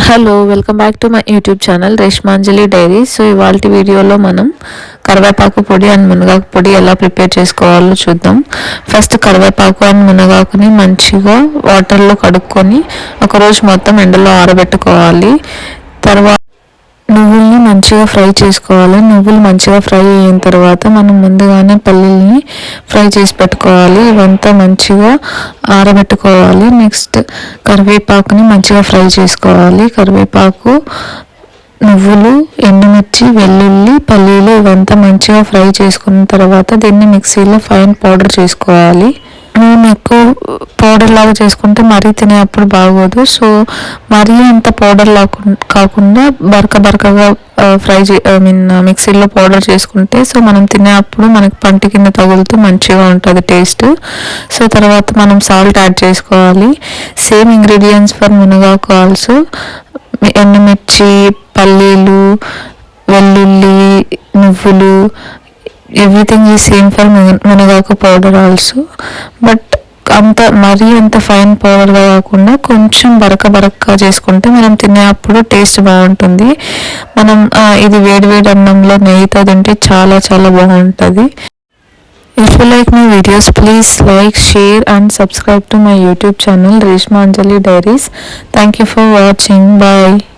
Hello welcome back to my YouTube channel Reshmanjali diary. So ఇవాళ వీడియోలో మనం కరివేపాకు పొడి అండ్ మునగాకు పొడి ఎలా ప్రిపేర్ చేసుకోవాలో చూద్దాం. ఫస్ట్ కరివేపాకు అండ్ మునగాకుని మంచిగా వాటర్లో కడుక్కొని ఒకరోజు మొత్తం ఎండలో ఆరబెట్టుకోవాలి. తర్వాత నువ్వుల్ని మంచిగా ఫ్రై చేసుకోవాలి. నువ్వులు మంచిగా ఫ్రై అయిన తర్వాత మనం ముందుగానే పల్లీల్ని ఫ్రై చేసి పెట్టుకోవాలి. ఇవంతా మంచిగా ఆరబెట్టుకోవాలి. నెక్స్ట్ కరివేపాకుని మంచిగా ఫ్రై చేసుకోవాలి. కరివేపాకు, నువ్వులు, ఎండుమిర్చి, వెల్లుల్లి, పల్లీలు ఇవంతా మంచిగా ఫ్రై చేసుకున్న తర్వాత దీన్ని మిక్సీలో ఫైన్ పౌడర్ చేసుకోవాలి. నూనె ఎక్కువ పౌడర్ లాగా చేసుకుంటే మరీ తినేటప్పుడు బాగోదు. సో మరీ అంత పౌడర్ కాకుండా బరకగా మిక్సీలో పౌడర్ చేసుకుంటే సో మనం తినేటప్పుడు మనకి పంటి కింద తగులుతూ మంచిగా ఉంటుంది టేస్ట్. సో తర్వాత మనం సాల్ట్ యాడ్ చేసుకోవాలి. సేమ్ ఇంగ్రీడియంట్స్ ఫర్ మునగాకు ఆల్సో. ఎండుమిర్చి, పల్లీలు, వెల్లుల్లి, నువ్వులు, ఎవ్రీథింగ్ ఈ సేమ్ ఫర్ మునగాకు పౌడర్ ఆల్సో. బట్ మరీ అంత ఫైన్ పౌడర్గా కాకుండా కొంచెం బరకగా చేసుకుంటే మనం తినేటప్పుడు టేస్ట్ బాగుంటుంది. మనం ఇది వేడి అన్నంలో నెయ్యితో తింటే చాలా బాగుంటుంది. If you like my videos, please like, share and subscribe to my YouTube channel Reshmanjali Diaries. Thank you for watching. Bye.